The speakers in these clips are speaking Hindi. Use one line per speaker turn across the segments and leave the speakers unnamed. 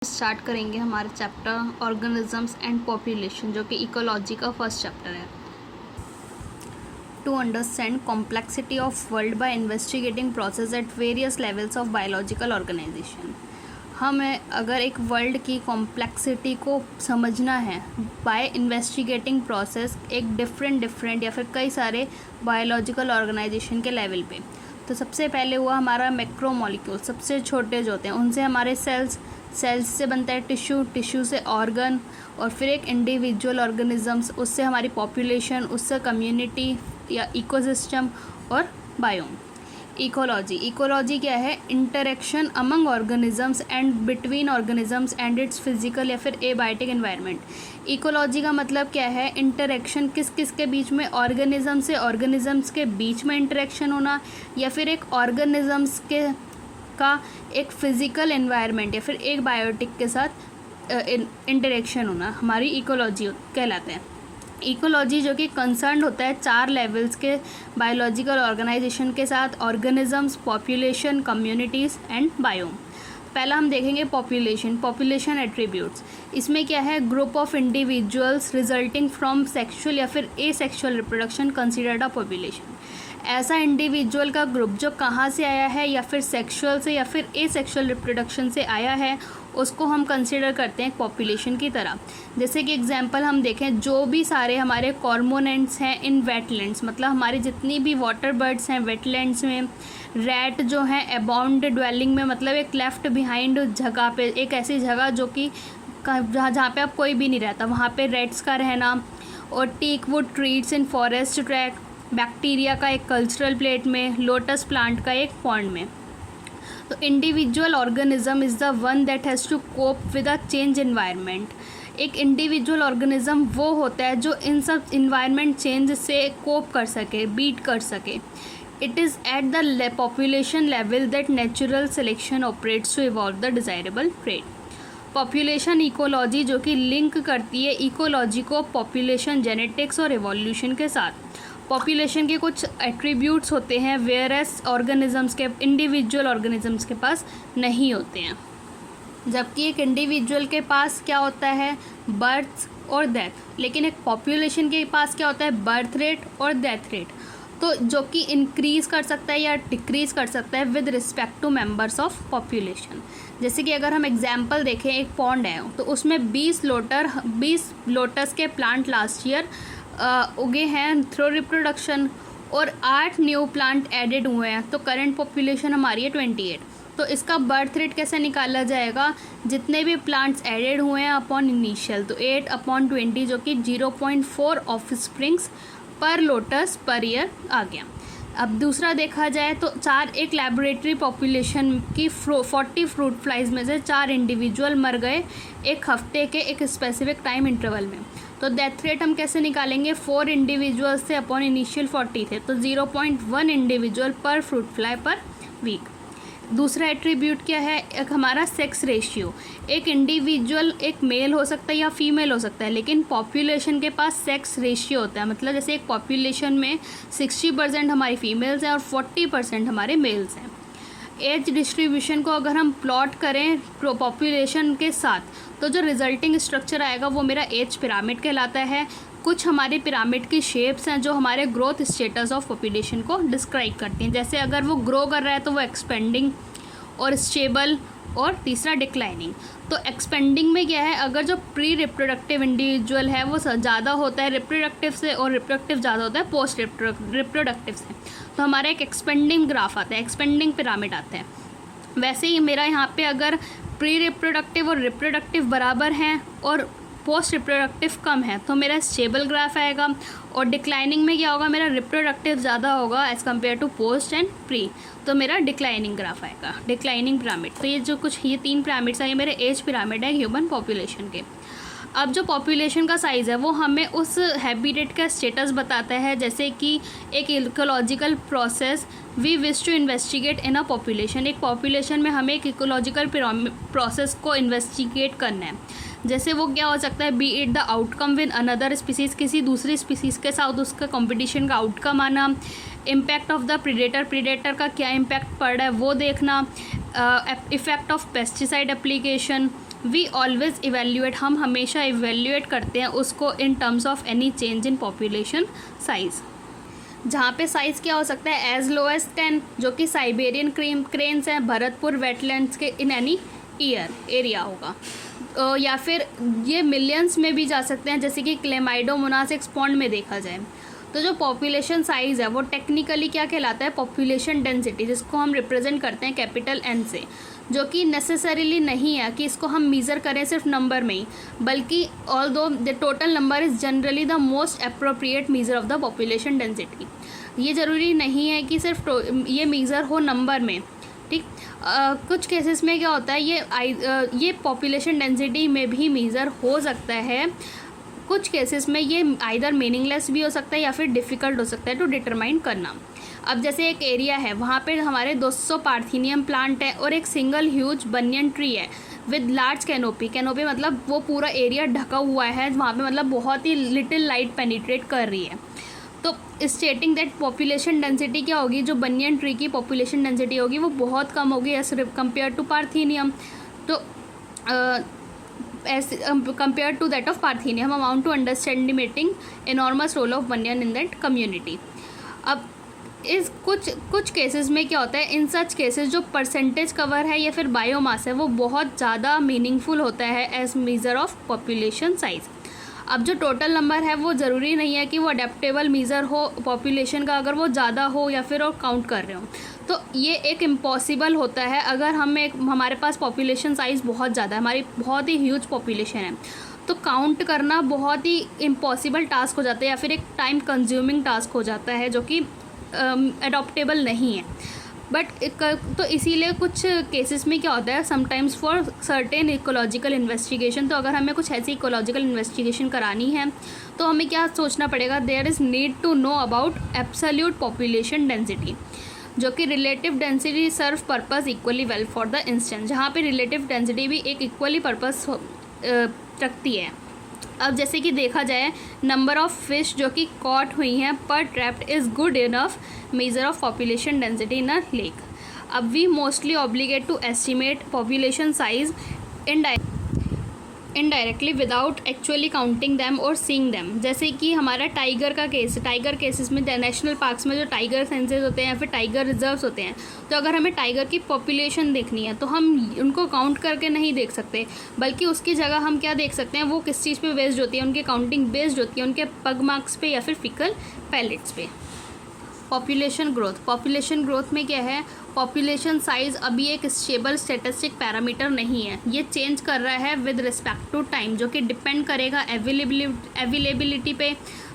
स्टार्ट करेंगे हमारे चैप्टर ऑर्गेनिजम्स एंड पॉपुलेशन, जो कि इकोलॉजी का फर्स्ट चैप्टर है। To understand complexity of world by investigating process at various levels of biological organization. हमें अगर एक वर्ल्ड की कॉम्प्लेक्सिटी को समझना है बाय इन्वेस्टिगेटिंग प्रोसेस एक डिफरेंट या फिर कई सारे बायोलॉजिकल ऑर्गेनाइजेशन के लेवल पे, तो सबसे पहले हुआ हमारा मैक्रो मॉलिक्यूल, सबसे छोटे जो होते हैं उनसे हमारे सेल्स से बनता है टिश्यू से ऑर्गन, और फिर एक इंडिविजुअल ऑर्गेनिजम्स, उससे हमारी पॉपुलेशन, उससे कम्युनिटी या इकोसिस्टम और बायोम। इकोलॉजी क्या है? Interaction among organisms and between organisms and it's physical या फिर एबायोटिक एनवायरनमेंट। इकोलॉजी का मतलब क्या है? इंटरेक्शन किस किस के बीच में, ऑर्गेनिज्म से ऑर्गेनिजम्स के बीच में इंटरेक्शन होना, या फिर एक ऑर्गेनिजम्स के का एक फिजिकल एनवायरनमेंट या फिर एक बायोटिक के साथ इंटरेक्शन होना हमारी इकोलॉजी कहलाते हैं। इकोलॉजी जो कि कंसर्न होता है 4 लेवल्स के बायोलॉजिकल ऑर्गेनाइजेशन के साथ, organisms, population, communities and biome. पहला हम देखेंगे पॉपुलेशन एट्रीब्यूट्स। इसमें क्या है? Group of individuals resulting from sexual या फिर asexual reproduction considered a population. ऐसा इंडिविजुअल का ग्रुप जो कहाँ से आया है, या फिर सेक्सुअल से या फिर एसेक्सुअल रिप्रोडक्शन से आया है, उसको हम कंसिडर करते हैं पॉपुलेशन की तरह। जैसे कि एग्जांपल हम देखें, जो भी सारे हमारे कॉर्मोनेंट्स हैं इन वेटलैंड्स, मतलब हमारी जितनी भी वाटर बर्ड्स हैं वेटलैंड्स में, रैट जो हैं अबाउंड ड्वेलिंग में, मतलब एक लेफ्ट बिहाइंड जगह पे, एक ऐसी जगह जो कि जहाँ पे अब कोई भी नहीं रहता, वहाँ पे रेट्स का रहना, और teak wood trees in forest track, bacteria का एक कल्चरल प्लेट में, लोटस प्लांट का एक पॉन्ड में। तो individual organism is the one that has to cope with a change environment. एक इंडिविजुअल ऑर्गेनिज्म वो होता है जो इन सब इन्वायरमेंट चेंज से कोप कर सके, बीट कर सके। It is at the population level that natural selection operates to evolve the desirable trait. Population ecology जो कि लिंक करती है इकोलॉजी को पॉपुलेशन जेनेटिक्स और इवोल्यूशन के साथ। पॉपुलेशन के कुछ एट्रीब्यूट्स होते हैं वेयरएस ऑर्गेनिजम्स के, इंडिविजुअल ऑर्गेनिजम्स के पास नहीं होते हैं। जबकि एक इंडिविजुअल के पास क्या होता है? बर्थ और डेथ। लेकिन एक पॉपुलेशन के पास क्या होता है? बर्थ रेट और डेथ रेट, तो जो कि इंक्रीज़ कर सकता है या डिक्रीज़ कर सकता है with respect to members of population. जैसे कि अगर हम एग्जांपल देखें, एक पॉन्ड है तो उसमें 20 लोटस के प्लांट लास्ट ईयर उगे हैं थ्रू रिप्रोडक्शन, और 8 न्यू प्लांट एडेड हुए हैं, तो करंट पॉपुलेशन हमारी है 28। तो इसका बर्थ रेट कैसे निकाला जाएगा? जितने भी प्लांट्स एडेड हुए हैं अपॉन इनिशियल, तो 8/20 जो कि 0.4 ऑफ स्प्रिंग्स पर लोटस पर ईयर आ गया। अब दूसरा देखा जाए तो एक लेबोरेटरी पॉपुलेशन की 40 फ्रूट फ्लाइज में से 4 इंडिविजुअल मर गए एक हफ्ते के एक स्पेसिफिक टाइम इंटरवल में। तो डेथ रेट हम कैसे निकालेंगे? 4 इंडिविजुअल्स थे अपॉन इनिशियल 40 थे, तो 0.1 इंडिविजुअल पर फ्रूट फ्लाई पर वीक। दूसरा एट्रीब्यूट क्या है? एक हमारा सेक्स रेशियो। एक इंडिविजुअल एक मेल हो सकता है या फीमेल हो सकता है, लेकिन पॉपुलेशन के पास सेक्स रेशियो होता है। मतलब जैसे एक पॉपुलेशन में 60% हमारी फीमेल्स हैं और 40% हमारे मेल्स हैं। एज डिस्ट्रीब्यूशन को अगर हम प्लॉट करें पॉपुलेशन के साथ, तो जो रिजल्टिंग स्ट्रक्चर आएगा वो मेरा एज पिरामिड कहलाता है। कुछ हमारे पिरामिड की शेप्स हैं जो हमारे ग्रोथ स्टेटस ऑफ पॉपुलेशन को डिस्क्राइब करती हैं। जैसे अगर वो ग्रो कर रहा है तो वो एक्सपेंडिंग और स्टेबल, और तीसरा डिक्लाइनिंग। तो एक्सपेंडिंग में क्या है? अगर जो प्री रिप्रोडक्टिव इंडिविजुअल है वो ज़्यादा होता है रिप्रोडक्टिव से, और रिप्रोडक्टिव ज़्यादा होता है पोस्ट रिप्रोडक्टिव से, तो हमारा एक एक्सपेंडिंग ग्राफ आता है, एक्सपेंडिंग पिरामिड आता है। वैसे ही मेरा यहाँ पे अगर प्री रिप्रोडक्टिव और रिप्रोडक्टिव बराबर हैं और पोस्ट रिप्रोडक्टिव कम है, तो मेरा स्टेबल ग्राफ आएगा। और डिक्लाइनिंग में क्या होगा? मेरा रिप्रोडक्टिव ज़्यादा होगा as compare to post and pre, तो मेरा डिक्लाइनिंग ग्राफ आएगा, डिक्लाइनिंग पिरामिड। तो ये 3 पिरामिड्स हैं, ये मेरे एज पिरामिड है ह्यूमन पॉपुलेशन के। अब जो पॉपुलेशन का साइज़ है वो हमें उस हैबिटेट का स्टेटस बताता है। जैसे कि एक ecological process we wish to investigate in a population. एक पॉपुलेशन में हमें एक इकोलॉजिकल प्रोसेस को इन्वेस्टिगेट करना है। जैसे वो क्या हो सकता है? B it the outcome with another species, किसी दूसरी स्पीसीज़ के साथ उसका कंपटीशन का आउटकम आना, इम्पैक्ट ऑफ द प्रीडेटर का क्या इम्पैक्ट पड़ रहा है वो देखना, effect of pesticide application, we always evaluate, हम हमेशा इवेल्यूएट करते हैं उसको in terms of any change in population size, जहाँ पे साइज़ क्या हो सकता है एज लो एज 10, जो कि साइबेरियन क्रेन्स हैं, भरतपुर वेटलैंड्स के इन एनी एरिया होगा, या फिर ये मिलियंस में भी जा सकते हैं, जैसे कि क्लेमाइडोमोनास एक स्पॉन्ड में देखा जाए। तो जो पॉपुलेशन साइज़ है वो टेक्निकली क्या कहलाता है, पॉपुलेशन डेंसिटी, जिसको हम रिप्रेजेंट करते हैं कैपिटल N से, जो कि नेसेसरीली नहीं है कि इसको हम मेज़र करें सिर्फ नंबर में ही, बल्कि although the total number is generally the most appropriate measure of the population density. ये ज़रूरी नहीं है कि सिर्फ ये मेज़र हो नंबर में, ठीक। कुछ केसेस में क्या होता है, ये पॉपुलेशन डेंसिटी में भी मेज़र हो सकता है। कुछ केसेस में ये आइदर मीनिंगलेस भी हो सकता है या फिर डिफ़िकल्ट हो सकता है टू डिटरमाइन करना। अब जैसे एक एरिया है, वहाँ पे हमारे 200 पार्थेनियम प्लांट है और एक सिंगल ह्यूज बनियन ट्री है विद लार्ज कैनोपी मतलब वो पूरा एरिया ढका हुआ है, वहाँ पे मतलब बहुत ही लिटिल लाइट पेनिट्रेट कर रही है। तो स्टेटिंग दैट पॉपुलेशन डेंसिटी क्या होगी, जो बनियन ट्री की पॉपुलेशन डेंसिटी होगी वो बहुत कम होगी एज कंपेयर टू पार्थेनियम। तो compared to that of Parthenium amount to underestimating enormous role of banyan in that community। अब इस कुछ केसेस में क्या होता है, इन सच केसेस जो परसेंटेज कवर है या फिर बायोमास है वो बहुत ज़्यादा मीनिंगफुल होता है as measure of population size. अब जो टोटल नंबर है वो ज़रूरी नहीं है कि वो अडेप्टेबल मेज़र हो पॉपुलेशन का, अगर वो ज़्यादा हो या फिर और काउंट कर रहे हो तो ये एक इम्पॉसिबल होता है। अगर हमारे पास पॉपुलेशन साइज़ बहुत ज़्यादा है, हमारी बहुत ही ह्यूज पॉपुलेशन है, तो काउंट करना बहुत ही इम्पॉसिबल टास्क हो जाता है या फिर एक टाइम कंज्यूमिंग टास्क हो जाता है जो कि अडॉप्टेबल नहीं है। बट तो इसीलिए कुछ केसेस में क्या होता है, sometimes for certain ecological investigation, तो अगर हमें कुछ ऐसी इकोलॉजिकल इन्वेस्टिगेशन करानी है तो हमें क्या सोचना पड़ेगा, there is need to know about absolute population density, जो कि relative density serve purpose equally well for the instance, जहाँ पे रिलेटिव डेंसिटी भी एक इक्वली पर्पस रखती है। अब जैसे कि देखा जाए, नंबर ऑफ फिश जो कि कॉट हुई हैं पर trapped is good enough measure of population density in a lake. अब we mostly obligate to estimate population size indirectly without actually counting them और सीइंग दैम। जैसे कि हमारा टाइगर का केस, टाइगर केसेस में नेशनल पार्क्स में जो टाइगर सेंसेस होते हैं या फिर टाइगर रिजर्व्स होते हैं, तो अगर हमें टाइगर की पॉपुलेशन देखनी है तो हम उनको काउंट करके नहीं देख सकते, बल्कि उसकी जगह हम क्या देख सकते हैं, वो किस चीज़ पे बेस्ड होती है, उनकी काउंटिंग बेस्ड होती है उनके पग मार्क्स पे या फिर फिकल पैलेट्स पे। पॉपुलेशन ग्रोथ में क्या है, पॉपुलेशन साइज़ अभी एक स्टेबल स्टेटिस्टिक पैरामीटर नहीं है, ये चेंज कर रहा है विद रिस्पेक्ट टू टाइम, जो कि डिपेंड करेगा अवेलेबिलिटी पे,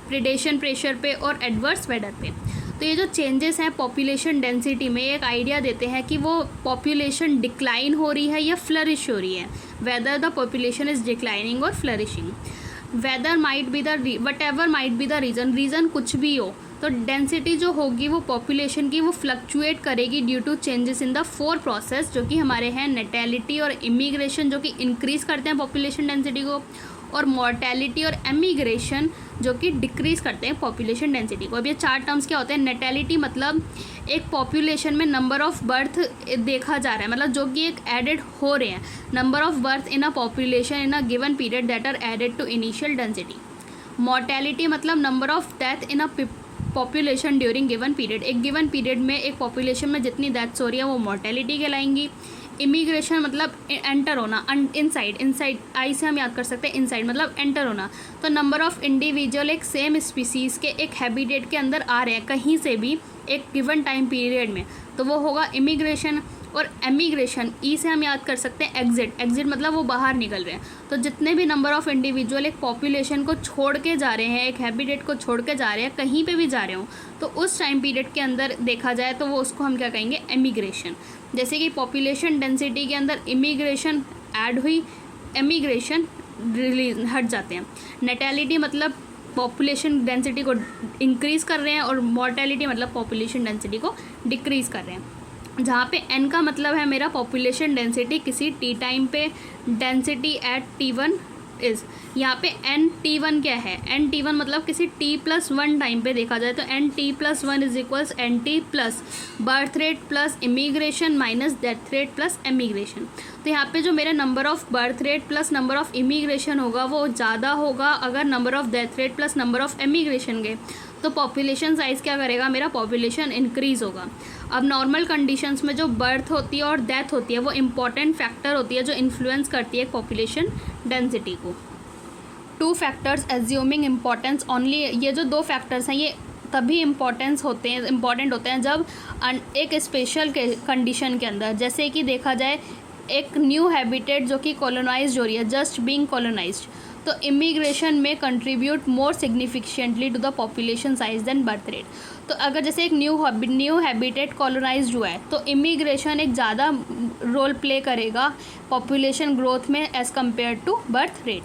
प्रेडेशन प्रेशर पे और एडवर्स वेदर पे। तो ये जो चेंजेस हैं पॉपुलेशन डेंसिटी में एक आइडिया देते हैं कि वो पॉपुलेशन डिक्लाइन हो रही है या फ्लरिश हो रही है, whether the population is declining और flourishing. Whether might be the what might be the reason कुछ भी हो, तो डेंसिटी जो होगी वो पॉपुलेशन की वो फ्लक्चुएट करेगी due to changes in the 4 process जो कि हमारे हैं नेटेलिटी और इमिग्रेशन, जो कि इंक्रीज़ करते हैं पॉपुलेशन डेंसिटी को, और मॉर्टेलिटी और एमिग्रेशन जो कि डिक्रीज़ करते हैं पॉपुलेशन डेंसिटी को। अब ये 4 टर्म्स क्या होते हैं, नेटेलिटी मतलब एक पॉपुलेशन में नंबर ऑफ़ बर्थ देखा जा रहा है, मतलब जो कि एक एडेड हो रहे हैं, number of birth in a population in a given period that are added to initial density. Mortality मतलब number of death in a population during given period, एक गिवन पीरियड में एक पॉपुलेशन में जितनी डेथ्स हो रही है वो मॉर्टेलिटी कहलाएंगी। इमिग्रेशन मतलब एंटर होना, इनसाइड आई से हम याद कर सकते हैं, इनसाइड मतलब एंटर होना, तो नंबर ऑफ़ इंडिविजुअल एक सेम स्पीसीज़ के एक हैबिटेट के अंदर आ रहे हैं कहीं से भी एक गिवन टाइम पीरियड में, तो वो होगा इमिग्रेशन। और एमिग्रेशन ई से हम याद कर सकते हैं एग्जिट मतलब वो बाहर निकल रहे हैं, तो जितने भी नंबर ऑफ़ इंडिविजुअल एक पॉपुलेशन को छोड़ के जा रहे हैं, एक हैबिटेट को छोड़ के जा रहे हैं, कहीं पे भी जा रहे हों, तो उस टाइम पीरियड के अंदर देखा जाए तो वो उसको हम क्या कहेंगे, एमिग्रेशन। जैसे कि पॉपुलेशन डेंसिटी के अंदर इमिग्रेशन ऐड हुई, एमिग्रेशन रिलीज हट जाते हैं। नेटेलिटी मतलब पॉपुलेशन डेंसिटी को इंक्रीज़ कर रहे हैं और मॉर्टेलिटी मतलब पॉपुलेशन डेंसिटी को डिक्रीज़ कर रहे हैं, जहाँ पे n का मतलब है मेरा पॉपुलेशन डेंसिटी किसी t टाइम पे डेंसिटी एट t1 इज़, यहाँ पे NT1 क्या है, NT1 मतलब किसी T+1 टाइम पे देखा जाए तो NT+1 is equals NT plus birth rate plus immigration minus death rate plus emigration. तो यहाँ पे जो मेरा number of birth rate plus number of immigration होगा वो ज़्यादा होगा अगर number of death rate plus number of emigration गए, तो पॉपुलेशन साइज़ क्या करेगा, मेरा पॉपुलेशन इंक्रीज़ होगा। अब नॉर्मल कंडीशंस में जो बर्थ होती है और डेथ होती है वो इम्पॉर्टेंट फैक्टर होती है जो इन्फ्लुएंस करती है पॉपुलेशन डेंसिटी को। 2 फैक्टर्स एज्यूमिंग इम्पॉर्टेंस ओनली, ये जो 2 फैक्टर्स हैं ये तभी इम्पॉर्टेंट होते हैं जब एक स्पेशल कंडीशन के अंदर, जैसे कि देखा जाए एक न्यू हैबिटेट जो कि कॉलोनाइज्ड हो रही है, जस्ट बीइंग कॉलोनाइज्ड, तो इमिग्रेशन में contribute more significantly to the population size than birth rate. तो अगर जैसे एक न्यू हैबिटेट कॉलोनाइज्ड हुआ है तो इमिग्रेशन एक ज़्यादा रोल प्ले करेगा पॉपुलेशन ग्रोथ में as compare to birth rate.